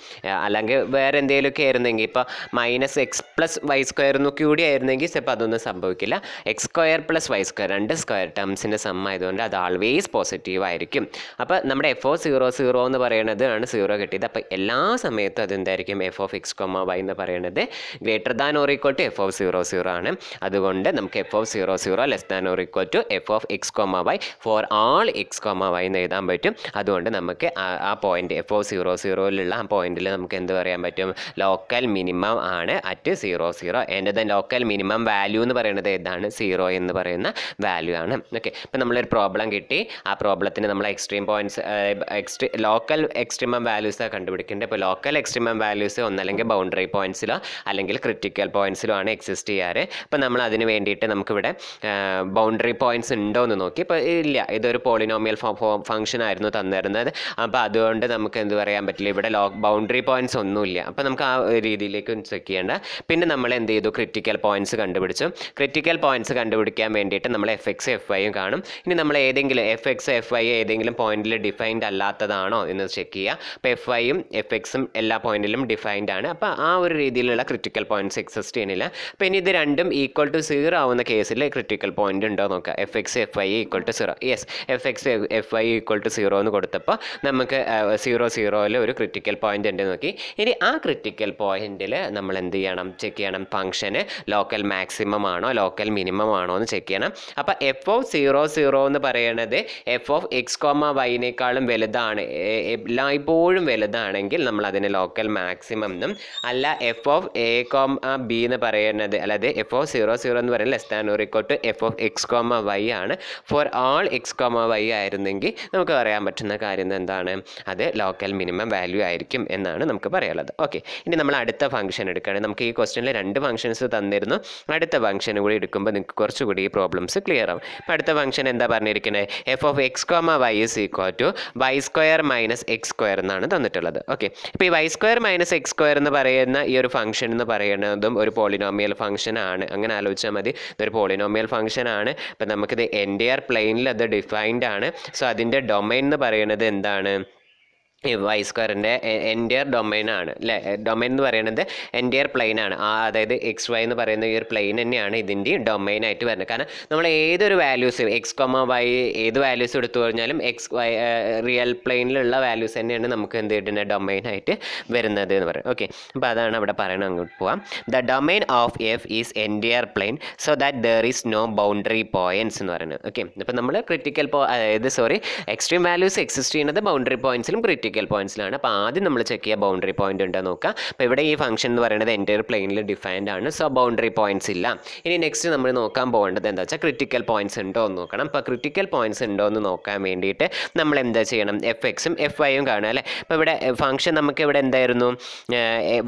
അല്ലെങ്കിൽ വേറെ എന്തെങ്കിലുമൊക്കെ ആയിരുന്നെങ്കിൽ ഇപ്പോൾ minus x plus Y square എന്നൊക്കെ കൂടി ആയിരുന്നെങ്കിൽ ചിലപ്പോൾ അതൊന്നും സംഭവിക്കില്ല. X square plus Y square രണ്ട് സ്ക്വയർ ടേംസിൻ്റെ സം ആയതുകൊണ്ട് അത് ആൾവേസ് പോസിറ്റീവ് ആയിരിക്കും. അപ്പോൾ നമ്മുടെ എഫ് ഓഫ് 0 0 എന്ന് പറയുന്നത് ആണ് 0 കിട്ടിയത്. അപ്പോൾ എല്ലാ സമയത്തും അതെന്തായിരിക്കും? F of X comma Y എന്ന് പറയുന്നത് greater than or equal to F of 0 0 ആണ്. അതുകൊണ്ട് നമുക്ക് F of 0 0 less than or equal to F of X comma Y for all X comma Y എന്ന് എഴുതാൻ പറ്റും. അതുകൊണ്ട് നമുക്ക് ആ പോയിന്റ് എഫ് ഓഫ് 0 0ലുള്ള ആ പോയിന്റിൽ നമുക്ക് എന്ത് പറയാൻ പറ്റും? ലോക്കൽ മിനിമം ആണ് അറ്റ് 0 0. എൻ്റെ ലോക്കൽ മിനിമം വാല്യൂ എന്ന് പറയുന്നത് ഏതാണ്? 0 എന്ന് പറയുന്ന വാല്യൂ ആണ്. ഓക്കെ, അപ്പോൾ നമ്മളൊരു പ്രോബ്ലം കിട്ടി. ആ പ്രോബ്ലത്തിന് നമ്മൾ extreme points local extremum values കണ്ടുപിടിക്കേണ്ടത്. ഇപ്പോൾ ലോക്കൽ എക്സ്ട്രീമം വാല്യൂസ് ഒന്നല്ലെങ്കിൽ ബൗണ്ടറി പോയിന്റ്സിലോ അല്ലെങ്കിൽ ക്രിറ്റിക്കൽ പോയിന്റ്സിലോ ആണ് എക്സിസ്റ്റ് ചെയ്യാറ്. അപ്പോൾ നമ്മൾ അതിന് വേണ്ടിയിട്ട് നമുക്കിവിടെ ബൗണ്ടറി പോയിന്റ്സ് ഉണ്ടോ എന്ന് നോക്കി. ഇപ്പോൾ ഇല്ല, ഇതൊരു പോളിനോമിയൽ ഫംഗ്ഷൻ ആയിരുന്നു തന്നിരുന്നത്. അപ്പോൾ അതുകൊണ്ട് നമുക്ക് എന്ത് പറയാൻ പറ്റില്ല, ഇവിടെ ബൗണ്ടറി പോയിന്റ്സ് ഒന്നുമില്ല. അപ്പോൾ നമുക്ക് ആ രീതിയിലേക്ക് ചെക്ക് ചെയ്യേണ്ട. പിന്നെ നമ്മൾ എന്ത് ചെയ്തു? ക്രിറ്റിക്കൽ പോയിന്റ്സ് കണ്ടുപിടിച്ചു. ക്രിറ്റിക്കൽ പോയിന്റ്സ് കണ്ടുപിടിക്കാൻ വേണ്ടിയിട്ട് നമ്മൾ എഫ് എക്സ് എഫ് വൈയും കാണും. ഇനി നമ്മൾ ഏതെങ്കിലും എഫ് എക്സ് എഫ് വൈ ഏതെങ്കിലും പോയിന്റിൽ ഡിഫൈൻഡ് അല്ലാത്തതാണോ എന്ന് ചെക്ക് ചെയ്യുക. അപ്പോൾ എഫ് ഐയും എഫ് എക്സും എല്ലാ പോയിന്റിലും ഡിഫൈൻഡ് ആണ്. അപ്പോൾ ആ ഒരു രീതിയിലുള്ള ക്രിട്ടിക്കൽ പോയിന്റ്സ് എക്സിസ്റ്റ് ചെയ്യുന്നില്ല. അപ്പോൾ ഇനി ഇത് രണ്ടും ഈക്വൽ ടു 0 ആവുന്ന കേസിൽ ക്രിട്ടിക്കൽ പോയിന്റ് ഉണ്ടോ നോക്കുക. F x f y equal to 0. Yes, f x f y equal to 0 എന്ന് കൊടുത്തപ്പോൾ നമുക്ക് 0 ഒരു ക്രിട്ടിക്കൽ പോയിന്റ് ഉണ്ട് നോക്കി. ഇനി ആ ക്രിട്ടിക്കൽ പോയിന്റിൽ നമ്മൾ എന്ത് ചെയ്യണം, ചെക്ക് ചെയ്യണം ഫംഗ്ഷന് ലോക്കൽ മാക്സിമം ആണോ ലോക്കൽ മിനിമം ആണോ എന്ന് ചെക്ക് ചെയ്യണം. അപ്പോൾ എഫ് ഓഫ് 0 എന്ന് പറയുന്നത് എഫ് ഓഫ് എക്സ് കോമ വൈനേക്കാളും വലുതാണ്, എല്ലായ്പ്പോഴും വലുതാണെങ്കിൽ നമ്മൾ അതിന് ലോക്കൽ മാക്സിമം എന്നും, അല്ല F of A comma B എന്ന് പറയുന്നത്, അല്ലാതെ എഫ് ഓഫ് 0 എന്ന് പറയുന്നത് less than or equal to F of X comma Y ആണ്. For all X comma Y ആയിരുന്നെങ്കിൽ നമുക്ക് പറയാൻ പറ്റുന്ന കാര്യം എന്താണ്, അത് ലോക്കൽ മിനിമം വാല്യൂ ആയിരിക്കും എന്നാണ് നമുക്ക് പറയാനുള്ളത്. ഓക്കെ, ഇനി നമ്മൾ അടുത്ത ഫംഗ്ഷൻ എടുക്കുകയാണ്. നമുക്ക് ഈ ക്വസ്റ്റ്യനിൽ 2 ഫംഗ്ഷൻസ് തന്നിരുന്നു. അടുത്ത ഫംഗ്ഷൻ കൂടി എടുക്കുമ്പോൾ നിങ്ങൾക്ക് കുറച്ചുകൂടി ഈ പ്രോബ്ലംസ് ക്ലിയർ ആവും. അപ്പോൾ അടുത്ത ഫംഗ്ഷൻ എന്താ പറഞ്ഞിരിക്കുന്നത്, f of X comma Y is equal to y square minus X square എന്നാണ് തന്നിട്ടുള്ളത്. ഓക്കെ, ഇപ്പോൾ ഈ y square minus X square എന്ന് പറയുന്ന ഈ ഒരു ഫംഗ്ഷൻ എന്ന് പറയുന്നതും ഒരു പോളിനോമിയൽ ഫംഗ്ഷൻ ആണ്. അങ്ങനെ ആലോചിച്ചാൽ മതി, ഇതൊരു പോളിനോമിയൽ ഫംഗ്ഷൻ ആണ്. അപ്പോൾ നമുക്കിത് എൻറ്റയർ പ്ലെയിനിൽ അത് ഡിഫൈൻഡ് ആണ്. സോ അതിൻ്റെ ഡൊമൈൻ എന്ന് പറയുന്നത് എന്താണ്, വൈ സ്ക്വയറിൻ്റെ എൻറ്റയർ ഡൊമൈൻ ആണ് അല്ലേ. ഡൊമൈൻ എന്ന് പറയുന്നത് എൻറ്റയർ പ്ലെയിൻ ആണ്. അതായത് എക്സ് വൈ എന്ന് പറയുന്ന ഈ ഒരു പ്ലെയിൻ തന്നെയാണ് ഇതിൻ്റെ ഡൊമൈൻ ആയിട്ട് വരുന്നത്. കാരണം നമ്മൾ ഏതൊരു വാല്യൂസ് എക്സ് കോമ വൈ ഏത് വാല്യൂസ് എടുത്തു കഴിഞ്ഞാലും എക്സ് വൈ റിയൽ പ്ലെയിനിലുള്ള വാല്യൂസ് തന്നെയാണ് നമുക്ക് എന്ത് ചെയ്തിട്ടുണ്ട് ഡൊമൈൻ ആയിട്ട് വരുന്നത് എന്ന് പറയും. ഓക്കെ, അപ്പോൾ അതാണ് അവിടെ പറയണത്. അങ്ങോട്ട് പോവാം. The domain of F is entire plane so that there is no boundary points എന്ന് പറയുന്നത്. ഓക്കെ, അപ്പോൾ നമ്മൾ ക്രിട്ടിക്കൽ എക്സ്ട്രീം വാല്യൂസ് എക്സിസ്റ്റ് ചെയ്യുന്നത് ബൗണ്ടറി പോയിന്റ്സിലും ക്രിട്ടിക്കൽ പോയിന്റ്സിലാണ്. അപ്പോൾ ആദ്യം നമ്മൾ ചെക്ക് ചെയ്യുക ബൗണ്ടറി പോയിന്റ് ഉണ്ടോ നോക്കുക. അപ്പോൾ ഇവിടെ ഈ ഫംഗ്ഷൻ എന്ന് പറയുന്നത് എൻറ്റയർ പ്ലെയിനിൽ ഡിഫൈൻഡ് ആണ്. സോ ബൗണ്ടറി പോയിന്റ്സ് ഇല്ല. ഇനി നെക്സ്റ്റ് നമ്മൾ നോക്കാൻ പോകേണ്ടത് എന്താ വെച്ചാൽ ക്രിട്ടിക്കൽ പോയിന്റ്സ് ഉണ്ടോ എന്ന് നോക്കണം. അപ്പോൾ ക്രിട്ടിക്കൽ പോയിന്റ്സ് ഉണ്ടോ എന്ന് നോക്കാൻ വേണ്ടിയിട്ട് നമ്മൾ എന്താ ചെയ്യണം, എഫ് എക്സും എഫ് വൈയും കാണുക അല്ലേ. അപ്പോൾ ഇവിടെ ഫംഗ്ഷൻ നമുക്ക് ഇവിടെ എന്തായിരുന്നു,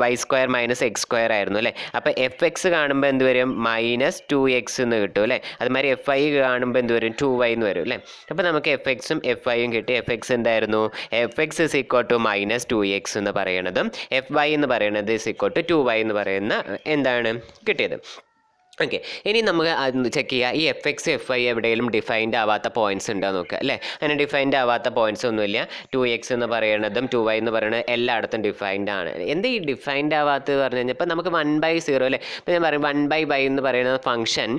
y square minus X square ആയിരുന്നു അല്ലേ. അപ്പോൾ എഫ് എക്സ് കാണുമ്പോൾ എന്ത് വരും, മൈനസ് 2x എന്ന് കിട്ടും അല്ലേ. അതുമാതിരി എഫ് ഐ കാണുമ്പോൾ എന്ത് വരും, 2y എന്ന് വരും അല്ലേ. അപ്പോൾ നമുക്ക് എഫ് എക്സും എഫ് ഐയും കിട്ടി. എഫ് എക്സ് എന്തായിരുന്നു, f x is equal to minus 2x എന്ന് പറയുന്നതും എഫ് വൈ എന്ന് പറയുന്നത് ഇസ് ഈക്വൽ ടു 2y എന്ന് പറയുന്ന എന്താണ് കിട്ടിയത്. ഓക്കെ, ഇനി നമുക്ക് ചെക്ക് ചെയ്യുക ഈ എഫ് എക്സ് എഫ് ഐ എവിടെയെങ്കിലും ഡിഫൈൻഡ് ആവാത്ത പോയിന്റ്സ് ഉണ്ടോ നോക്കുക അല്ലേ. അങ്ങനെ ഡിഫൈൻഡ് ആവാത്ത പോയിന്റ്സ് ഒന്നുമില്ല. 2x എന്ന് പറയുന്നതും 2y എന്ന് പറയുന്നത് എല്ലായിടത്തും ഡിഫൈൻഡ് ആണ്. എന്ത് ഈ ഡിഫൈൻഡ് ആവാത്തത് പറഞ്ഞു കഴിഞ്ഞാൽ ഇപ്പോൾ നമുക്ക് 1/0 അല്ലേ. ഇപ്പോൾ ഞാൻ പറയും 1/y എന്ന് പറയുന്ന function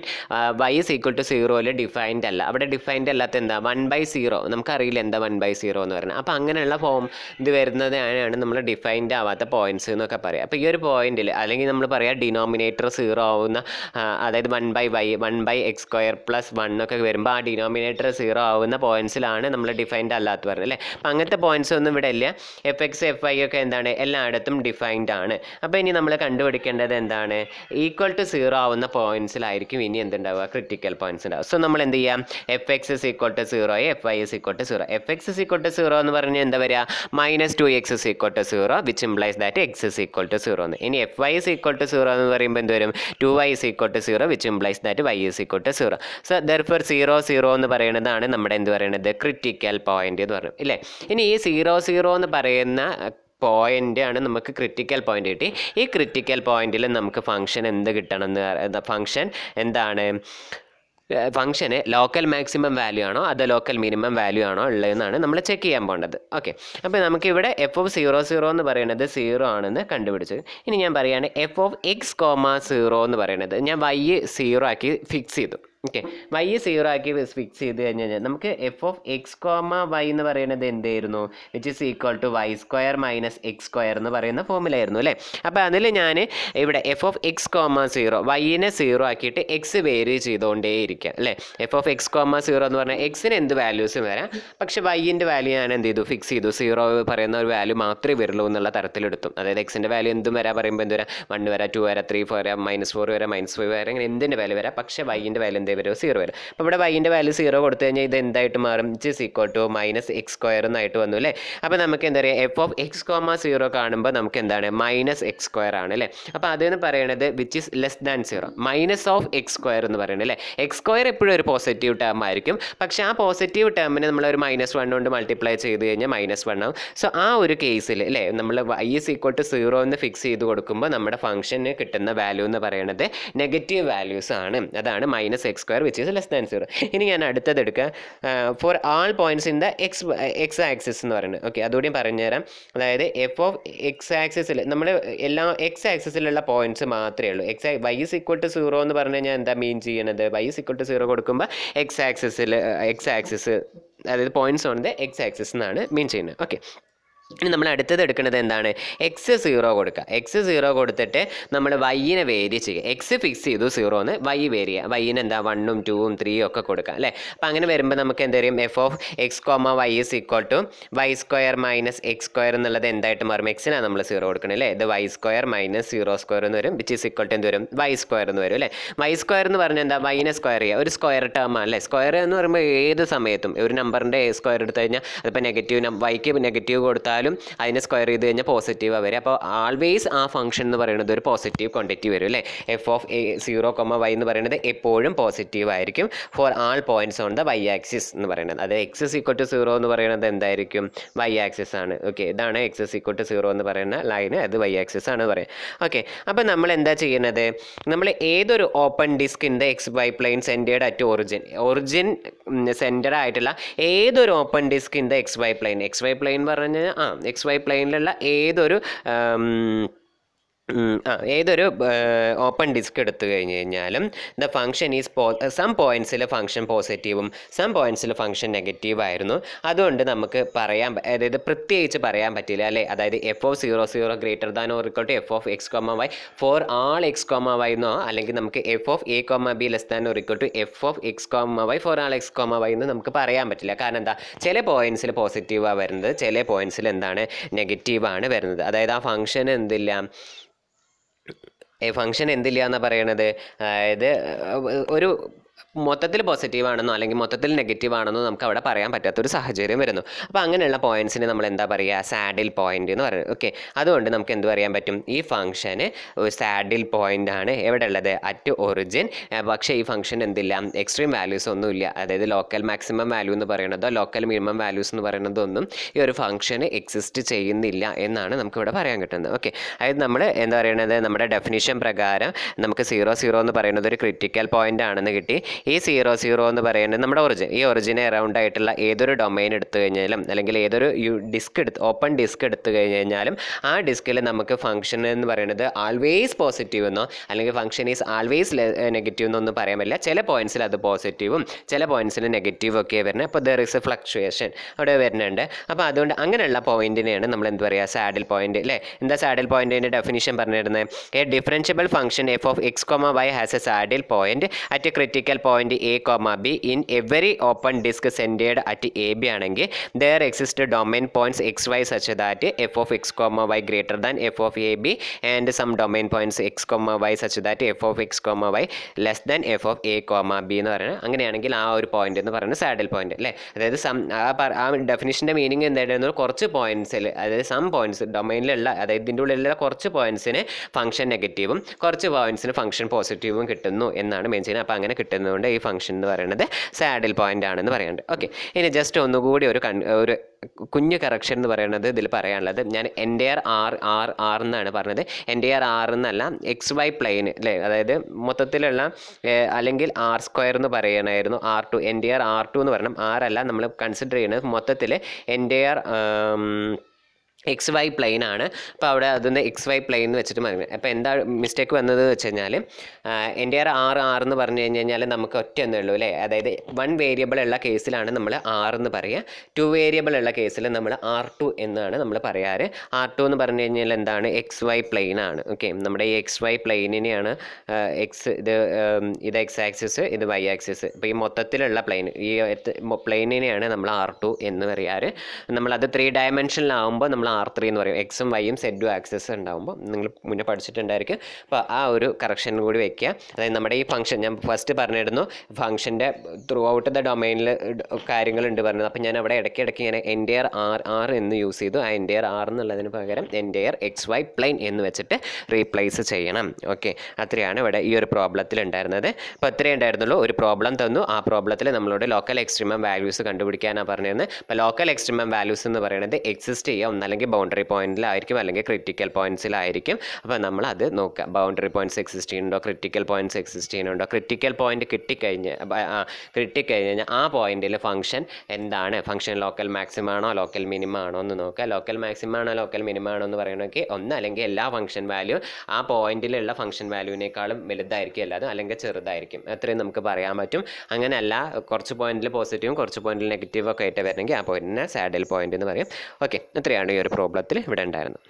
y is equal to 0 defined അല്ല. അവിടെ ഡിഫൈൻഡ് അല്ലാത്ത എന്താ 1/0, നമുക്കറിയില്ല എന്താ 1/0 എന്ന് പറയുന്നത്. അപ്പോൾ അങ്ങനെയുള്ള ഇത് വരുന്നതാണ് നമ്മൾ ഡിഫൈൻഡ് ആവാത്ത പോയിന്റ്സ് എന്നൊക്കെ പറയാം. അപ്പോൾ ഈ ഒരു പോയിന്റിൽ അല്ലെങ്കിൽ നമ്മൾ പറയാം ഡിനോമിനേറ്റർ 0 ആവുന്ന, അതായത് 1/y 1/x സ്ക്വയർ പ്ലസ് 1 ഒക്കെ വരുമ്പോൾ ആ ഡിനോമിനേറ്റർ 0 ആവുന്ന പോയിന്റ്സിലാണ് നമ്മൾ ഡിഫൈൻഡ് അല്ലാത്ത പറയുന്നത് അല്ലേ. അപ്പോൾ അങ്ങനത്തെ പോയിന്റ്സ് ഒന്നും ഇവിടെ ഇല്ല. എഫ് എക്സ് എഫ് ഐ ഒക്കെ എന്താണ് എല്ലായിടത്തും ഡിഫൈൻഡ് ആണ്. അപ്പോൾ ഇനി നമ്മൾ കണ്ടുപിടിക്കേണ്ടത് എന്താണ്, ഈക്വൽ ടു 0 ആവുന്ന പോയിന്റ്സിലായിരിക്കും ഇനി എന്തുണ്ടാവുക, ക്രിട്ടിക്കൽ പോയിന്റ്സ് ഉണ്ടാവും. സോ നമ്മൾ എന്ത് ചെയ്യാം, f x is equal to 0 f I is equal to 0. F x is equal to 0 എന്ന് പറഞ്ഞാൽ എന്താ വരിക, minus 2x is equal to 0 which implies that x is equal to 0 എന്ന്. ഇനി f y is equal to 0 എന്ന് പറയുമ്പോൾ എന്ത് വരും, 2y is equal to 0 which implies that y is equal to 0. So therefore 0 എന്ന് പറയുന്നതാണ് നമ്മുടെ എന്ത് പറയുന്നത് ക്രിട്ടിക്കൽ പോയിന്റ് എന്ന് പറയും ഇല്ലേ. ഇനി ഈ 0 എന്ന് പറയുന്ന പോയിന്റ് ആണ് നമുക്ക് ക്രിട്ടിക്കൽ പോയിന്റ് കിട്ടി. ഈ ക്രിട്ടിക്കൽ പോയിന്റിൽ നമുക്ക് ഫംഗ്ഷൻ എന്ത് കിട്ടണം എന്ന്, ഫംഗ്ഷൻ എന്താണ്, ഫംഗ്ഷന് ലോക്കൽ മാക്സിമം വാല്യൂ ആണോ അതോ ലോക്കൽ മിനിമം വാല്യൂ ആണോ ഉള്ളതെന്നാണ് നമ്മൾ ചെക്ക് ചെയ്യാൻ പോകേണ്ടത്. ഓക്കെ, അപ്പോൾ നമുക്കിവിടെ എഫ് ഓഫ് 0 എന്ന് പറയുന്നത് 0 ആണെന്ന് കണ്ടുപിടിച്ചത്. ഇനി ഞാൻ പറയുകയാണ് എഫ് ഓഫ് എക്സ് കോമ 0 എന്ന് പറയുന്നത് ഞാൻ y 0 ആക്കി ഫിക്സ് ചെയ്തു. ഓക്കെ, y 0 ആക്കി ഫിക്സ് ചെയ്ത് കഴിഞ്ഞാൽ നമുക്ക് F of X comma Y എന്ന് പറയുന്നത് എന്തായിരുന്നു, which is equal to y square minus X square എന്ന് പറയുന്ന ഫോമിലായിരുന്നു അല്ലേ. അപ്പോൾ അതിൽ ഞാൻ ഇവിടെ എഫ് ഓഫ് എക്സ് കോമ 0 വൈനെ 0 ആക്കിയിട്ട് എക്സ് വേരി ചെയ്തുകൊണ്ടേയിരിക്കാം അല്ലേ. എഫ് ഓഫ് എക്സ് കോമ 0 എന്ന് പറഞ്ഞാൽ എക്സിന് എന്ത് വാല്യൂസും വരാം, പക്ഷേ വൈൻ്റെ വാല്യൂ ഞാൻ എന്ത് ചെയ്തു, ഫിക്സ് ചെയ്തു. 0 പറയുന്ന ഒരു വാല്യൂ മാത്രമേ വരുള്ളൂ എന്നുള്ള തരത്തിലെടുത്തു. അതായത് എക്സിൻ്റെ വാല്യൂ എന്തും വരാം, പറയുമ്പോൾ എന്ത് വരാം, 1 വരാം, 2 വരാം, 3 വരാം, -4 വരാം, -5 വരാം, അങ്ങനെ എന്തിൻ്റെ വാല്യൂ വരാം, പക്ഷേ വൈൻ്റെ വാല്യൂ വരും 0 വരും. അപ്പോൾ ഇവിടെ വൈൻ്റെ വാല്യൂ 0 കൊടുത്തു കഴിഞ്ഞാൽ ഇത് എന്തായിട്ട് മാറും, it is equal to minus X square എന്നായിട്ട് വന്നു അല്ലേ. അപ്പോൾ നമുക്ക് എന്താ പറയുക, എഫ് ഓഫ് എക്സ് കോമ 0 കാണുമ്പോൾ നമുക്ക് എന്താണ് മൈനസ് എക്സ് സ്ക്വയർ ആണ് അല്ലേ. അപ്പോൾ അതെന്ന് പറയുന്നത് which is less than 0, minus of X square എന്ന് പറയുന്നത് അല്ലേ. എക്സ് സ്ക്വയർ എപ്പോഴും ഒരു പോസിറ്റീവ് ടേം ആയിരിക്കും, പക്ഷേ ആ പോസിറ്റീവ് ടേമിനെ നമ്മൾ ഒരു -1 കൊണ്ട് മൾട്ടിപ്ലൈ ചെയ്ത് കഴിഞ്ഞാൽ -1 ആവും. സോ ആ ഒരു കേസിൽ അല്ലേ നമ്മൾ y ഈസ് ഈക്വൽ ടു 0 എന്ന് ഫിക്സ് ചെയ്ത് കൊടുക്കുമ്പോൾ നമ്മുടെ ഫംഗ്ഷന് കിട്ടുന്ന വാല്യൂ എന്ന് പറയുന്നത് നെഗറ്റീവ് വാല്യൂസ് ആണ്. അതാണ് -x X square which is less than 0. ഇനി ഞാൻ അടുത്തത് എടുക്കുക four all points in the X axis എന്ന് പറയുന്നത്. ഓക്കെ, അതുകൂടി പറഞ്ഞുതരാം. അതായത് എഫ് ഓഫ് എക്സ് ആക്സിസിൽ നമ്മൾ എല്ലാ എക്സ് ആക്സിസിലുള്ള പോയിൻറ്റ്സ് മാത്രമേ ഉള്ളൂ. വൈ ഇസ് ഈക്വൽ ടു 0 എന്ന് പറഞ്ഞു കഴിഞ്ഞാൽ എന്താ മീൻ ചെയ്യണത്? വൈ ഇസ് ഈക്വൽ ടു 0 കൊടുക്കുമ്പോൾ എക്സ് ആക്സിസ് അതായത് points on the X axis എന്നാണ് മീൻ ചെയ്യുന്നത്. ഓക്കെ, ഇനി നമ്മൾ അടുത്തത് എടുക്കുന്നത് എന്താണ്? എക്സ് 0 കൊടുക്കുക. എക്സ് 0 കൊടുത്തിട്ട് നമ്മൾ വൈനെ വേരി ചെയ്യുക. എക്സ് ഫിക്സ് ചെയ്തു 0 എന്ന്, വൈ വേരി ചെയ്യുക. വൈന് എന്താ 1ഉം 2ഉം 3ഉം ഒക്കെ കൊടുക്കുക അല്ലേ. അപ്പം അങ്ങനെ വരുമ്പോൾ നമുക്ക് എന്ത് വരും? F of X comma Y is equal to y square minus X square എന്നുള്ളത് എന്തായിട്ട് മാറും? എക്സിനാണ് നമ്മൾ 0 കൊടുക്കണം അല്ലേ. ഇത് വൈ സ്ക്വയർ മൈനസ് 0 സ്ക്വയർ എന്ന് വരും, വിച്ച് ഈസ് ഈക്വൽ ടു എന്ത് വരും? വൈ സ്ക്വയർ എന്ന് വരും അല്ലേ. വൈ സ്ക്വയർ എന്ന് പറഞ്ഞാൽ എന്താ? വൈനെ സ്ക്വയർ ചെയ്യുക. ഒരു സ്ക്വയർ ടേം ആണ് അല്ലേ. സ്ക്വയർ എന്ന് പറയുമ്പോൾ ഏത് സമയത്തും ഒരു നമ്പറിൻ്റെ സ്ക്വയർ എടുത്തു കഴിഞ്ഞാൽ അതിപ്പോൾ നെഗറ്റീവ് വൈക്ക് നെഗറ്റീവ് കൊടുത്താലും അതിനെ സ്ക്വയർ ചെയ്ത് കഴിഞ്ഞാൽ പോസിറ്റീവാണ് വരിക. അപ്പോൾ ആൾവേസ് ആ ഫംഗ്ഷൻ എന്ന് പറയുന്നത് ഒരു പോസിറ്റീവ് ക്വാണ്ടിറ്റി വരും അല്ലേ. എഫ് ഓഫ് 0, വൈ എന്ന് പറയുന്നത് എപ്പോഴും പോസിറ്റീവ് ആയിരിക്കും for all points on the y axis എന്ന് പറയുന്നത്. അത് എക്സ് ഇസ് ഈക്വൽ ടു 0 എന്ന് പറയുന്നത് എന്തായിരിക്കും? വൈ ആക്സിസ് ആണ്. ഓക്കെ, ഇതാണ് എക്സ് ഇസ് ഈക്വൽ ടു 0 എന്ന് പറയുന്ന ലൈന്, അത് വൈ ആക്സിസ് ആണ് പറയുക. ഓക്കെ, അപ്പോൾ നമ്മൾ എന്താ ചെയ്യുന്നത്? നമ്മൾ ഏതൊരു open disc in the x y plane centered at origin centre ആയിട്ടുള്ള ഏതൊരു open disc in the x y plane പറഞ്ഞാൽ എക്സ് വൈ പ്ലെയിനിലുള്ള ഏതൊരു ഓപ്പൺ ഡിസ്ക് എടുത്തു കഴിഞ്ഞ് കഴിഞ്ഞാലും ദ ഫംഗ്ഷൻ ഈസ് സം പോയിൻറ്റ്സിൽ ഫംഗ്ഷൻ പോസിറ്റീവും സം പോയിൻറ്റ്സിൽ ഫംഗ്ഷൻ നെഗറ്റീവ് ആയിരുന്നു. അതുകൊണ്ട് നമുക്ക് അതായത് പ്രത്യേകിച്ച് പറയാൻ പറ്റില്ല അല്ലേ. അതായത് F of 0 greater than or equal to F of X comma Y for all X comma y എന്നോ, അല്ലെങ്കിൽ നമുക്ക് F of A comma B less than or equal to F of X comma Y for all X comma Y എന്ന് നമുക്ക് പറയാൻ പറ്റില്ല. കാരണം എന്താ? ചില പോയിൻറ്റ്സിൽ പോസിറ്റീവാണ് വരുന്നത്, ചില പോയിൻറ്റ്സിൽ എന്താണ്? നെഗറ്റീവാണ് വരുന്നത്. അതായത് ആ ഫംഗ്ഷൻ എന്തില്ല എന്നാണ് പറയണത്? അതായത് ഒരു മൊത്തത്തിൽ പോസിറ്റീവ് ആണെന്നോ അല്ലെങ്കിൽ മൊത്തത്തിൽ നെഗറ്റീവ് ആണെന്നോ നമുക്ക് അവിടെ പറയാൻ പറ്റാത്തൊരു സാഹചര്യം വരുന്നു. അപ്പോൾ അങ്ങനെയുള്ള പോയിൻറ്റ്സിന് നമ്മൾ എന്താ പറയുക? സാഡിൽ പോയിൻ്റ് എന്ന് പറയുന്നത്. ഓക്കെ, അതുകൊണ്ട് നമുക്ക് എന്ത് പറയാൻ പറ്റും? ഈ ഫംഗ്ഷന് ഒരു സാഡിൽ പോയിൻ്റ് ആണ് എവിടെ ഉള്ളത്? At origin. പക്ഷേ ഈ ഫംഗ്ഷൻ എന്തില്ല? എക്സ്ട്രീം വാല്യൂസ് ഒന്നുമില്ല. അതായത് ലോക്കൽ മാക്സിമം വാല്യൂ എന്ന് പറയുന്നതോ ലോക്കൽ മിനിമം വാല്യൂസ് എന്ന് പറയുന്നതൊന്നും ഈ ഒരു ഫംഗ്ഷന് എക്സിസ്റ്റ് ചെയ്യുന്നില്ല എന്നാണ് നമുക്കിവിടെ പറയാൻ കിട്ടുന്നത്. ഓക്കെ, അതായത് നമ്മൾ എന്താ പറയുന്നത്? നമ്മുടെ ഡെഫിനിഷൻ പ്രകാരം നമുക്ക് 0 എന്ന് പറയുന്നത് ഒരു ക്രിറ്റിക്കൽ പോയിൻ്റ് ആണെന്ന് കിട്ടി. ഈ 0 എന്ന് പറയുന്നത് നമ്മുടെ ഈ ഒറിജിനെ അറൗണ്ട് ആയിട്ടുള്ള ഏതൊരു ഡൊമൈൻ എടുത്തു കഴിഞ്ഞാലും അല്ലെങ്കിൽ ഏതൊരു ഓപ്പൺ ഡിസ്ക് എടുത്തു കഴിഞ്ഞാലും ആ ഡിസ്കിൽ നമുക്ക് ഫംഗ്ഷൻ എന്ന് പറയുന്നത് ആൾവേസ് പോസിറ്റീവ് എന്നോ അല്ലെങ്കിൽ ഫംഗ്ഷൻ ഈസ് ആൾവേസ് നെഗറ്റീവ് എന്നൊന്നും പറയാൻ പറ്റില്ല. ചില പോയിൻറ്റ്സിൽ അത് പോസിറ്റീവും ചില പോയിൻറ്റ്സിൽ നെഗറ്റീവും ഒക്കെ വരുന്നത്. അപ്പോൾ ദർ ഇസ് എ ഫ്ലക്ച്വേഷൻ അവിടെ വരുന്നുണ്ട്. അപ്പോൾ അതുകൊണ്ട് അങ്ങനെയുള്ള പോയിന്റിനെയാണ് നമ്മൾ എന്ത് പറയുക? സാഡിൽ പോയിന്റ് അല്ലേ. എന്താ സാഡിൽ പോയിന്റിൻ്റെ ഡെഫിനിഷൻ പറഞ്ഞിരുന്നത്? A differentiable function f of X comma y has a saddle point at critical point a comma b in every open disc centered at a b ആണെങ്കിൽ there exist domain points x y such that f of X comma y greater than f of a b and some domain points x comma y such that f of X comma y less than f of A comma B എന്ന് പറയുന്നത്. അങ്ങനെയാണെങ്കിൽ ആ ഒരു point എന്ന് പറയുന്നത് saddle point അല്ലേ. അതായത് ആ ഡെഫിനിഷൻ്റെ മീനിങ് എന്തായിരുന്നു? കുറച്ച് പോയിന്റ്സിൽ, അതായത് സം പോയിന്റ്സ് ഡൊമൈനിലുള്ള, അതായത് ഇതിൻ്റെ ഉള്ളിലുള്ള കുറച്ച് പോയിന്റ്സിന് ഫംഗ്ഷൻ നെഗറ്റീവും കുറച്ച് പോയിന്റ്സിന് ഫംഗ്ഷൻ പോസിറ്റീവും കിട്ടുന്നു എന്നാണ് മെയിൻ ചെയ്യുന്നത്. അപ്പോൾ അങ്ങനെ കിട്ടുന്നതുകൊണ്ട് ഈ ഫംഗ്ഷൻ എന്ന് പറയുന്നത് സാഡിൽ പോയിന്റ് ആണെന്ന് പറയുന്നുണ്ട്. ഓക്കെ, ഇനി ജസ്റ്റ് ഒന്നുകൂടി ഒരു കുഞ്ഞു കറക്ഷൻ എന്ന് പറയുന്നത് ഇതിൽ പറയാനുള്ളത്, ഞാൻ എൻ്റെയർ ആർ എന്നാണ് പറഞ്ഞത്. എൻ്റെയർ ആർ എന്നല്ല, എക്സ് വൈ പ്ലെയിൻ അല്ലേ. അതായത് മൊത്തത്തിലുള്ള അല്ലെങ്കിൽ ആർ സ്ക്വയർ എന്ന് പറയണമായിരുന്നു. R2 എൻ്റെയർ R2 എന്ന് പറയണം. ആറല്ല നമ്മൾ കൺസിഡർ ചെയ്യുന്നത് മൊത്തത്തിൽ എൻ്റെയർ എക്സ് വൈ പ്ലെയിൻ ആണ്. അപ്പോൾ അവിടെ അതിൻ്റെ എക്സ് വൈ പ്ലെയിൻ എന്ന് വെച്ചിട്ട് മതി. അപ്പോൾ എന്താ മിസ്റ്റേക്ക് വന്നത് വെച്ച് കഴിഞ്ഞാൽ എൻ്റെ ആറ് എന്ന് പറഞ്ഞു കഴിഞ്ഞാൽ നമുക്ക് ഒറ്റ ഒന്നേ ഉള്ളൂ അല്ലേ. അതായത് 1 വേരിയബിൾ ഉള്ള കേസിലാണ് നമ്മൾ R എന്ന് പറയുക. 2 വേരിയബിൾ ഉള്ള കേസിൽ നമ്മൾ R2 എന്നാണ് നമ്മൾ പറയാറ്. R2 എന്ന് പറഞ്ഞു കഴിഞ്ഞാൽ എന്താണ്? എക്സ് വൈ പ്ലെയിൻ ആണ്. ഓക്കെ, നമ്മുടെ ഈ എക്സ് വൈ പ്ലെയിനിനെയാണ് ഇത് എക്സ് ആക്സിസ്, ഇത് വൈ ആക്സിസ്. ഇപ്പോൾ ഈ മൊത്തത്തിലുള്ള ഈ പ്ലെയിനിനെയാണ് നമ്മൾ R2 എന്ന് പറയാറ്. നമ്മളത് 3 ഡയമെൻഷനിലാവുമ്പോൾ നമ്മൾ R3 എന്ന് പറയും. എക്സും വൈയും സെഡും ആക്സസ് ഉണ്ടാകുമ്പോൾ നിങ്ങൾ മുന്നേ പഠിച്ചിട്ടുണ്ടായിരിക്കും. അപ്പോൾ ആ ഒരു കറക്ഷൻ കൂടി വയ്ക്കുക. അതായത് നമ്മുടെ ഈ ഫംഗ്ഷൻ ഞാൻ ഫസ്റ്റ് പറഞ്ഞിരുന്നു, ഫംഗ്ഷൻ്റെ ത്രൂ ഔട്ട് ദ ഡൊമൈനിൽ കാര്യങ്ങളുണ്ട് പറഞ്ഞത്. അപ്പോൾ ഞാൻ അവിടെ ഇടയ്ക്കിടയ്ക്ക് ഇങ്ങനെ എൻ്റെയർ ആർ എന്ന് യൂസ് ചെയ്തു. ആ എൻ്റെയർ ആർ എന്നുള്ളതിന് പകരം എൻ്റെയർ എക്സ് വൈ പ്ലെയിൻ എന്ന് വെച്ചിട്ട് റീപ്ലേസ് ചെയ്യണം. ഓക്കെ, അത്രയാണ് ഇവിടെ ഈ ഒരു പ്രോബ്ലത്തിൽ ഉണ്ടായിരുന്നത്. അപ്പോൾ അത്രയേ ഉണ്ടായിരുന്നുള്ളൂ. ഒരു പ്രോബ്ലം തന്നു. ആ പ്രോബ്ലത്തിൽ നമ്മളോട് ലോക്കൽ എക്സ്ട്രീമം വാല്യൂസ് കണ്ടുപിടിക്കാനാണ് പറഞ്ഞിരുന്നത്. അപ്പോൾ ലോക്കൽ എക്സ്ട്രീമം വാല്യൂസ് എന്ന് പറയുന്നത് എക്സിസ്റ്റ് ചെയ്യുക, ഒന്നല്ലെങ്കിൽ ഒന്നല്ലെങ്കിൽ ബൗണ്ടറി പോയിന്റിലായിരിക്കും അല്ലെങ്കിൽ ക്രിട്ടിക്കൽ പോയിന്റ്സിലായിരിക്കും. അപ്പോൾ നമ്മൾ അത് നോക്കുക. ബൗണ്ടറി പോയിന്റ്സ് എക്സിസ്റ്റ് ചെയ്യുന്നുണ്ടോ, ക്രിട്ടിക്കൽ പോയിന്റ്സ് എക്സിസ്റ്റ് ചെയ്യുന്നുണ്ടോ. ക്രിട്ടിക്കൽ പോയിന്റ് കിട്ടിക്കഴിഞ്ഞാൽ ആ പോയിന്റിൽ ഫംഗ്ഷൻ എന്താണ്, ഫംഗ്ഷൻ ലോക്കൽ മാക്സിമം ആണോ ലോക്കൽ മിനിമം ആണോ എന്ന് നോക്കുക. ലോക്കൽ മാക്സിമം ആണോ ലോക്കൽ മിനിമം ആണോ എന്ന് പറയണമെങ്കിൽ ഒന്ന് അല്ലെങ്കിൽ എല്ലാ ഫംഗ്ഷൻ വാല്യൂ ആ പോയിന്റിലുള്ള ഫംഗ്ഷൻ വാല്യൂവിനേക്കാളും വലുതായിരിക്കും എല്ലാതും, അല്ലെങ്കിൽ ചെറുതായിരിക്കും. അത്രയും നമുക്ക് പറയാൻ പറ്റും. അങ്ങനെയല്ല കുറച്ച് പോയിന്റിൽ പോസിറ്റീവും കുറച്ച് പോയിന്റിൽ നെഗറ്റീവും ഒക്കെ ആയിട്ട് വരണമെങ്കിൽ ആ പോയിന്റിനെ സാഡിൽ പോയിന്റ് എന്ന് പറയും. ഓക്കെ, ഇത്രയാണ് ഈ ഒരു പ്രോബ്ലത്തിൽ ഇവിടെ ഉണ്ടായിരുന്നത്.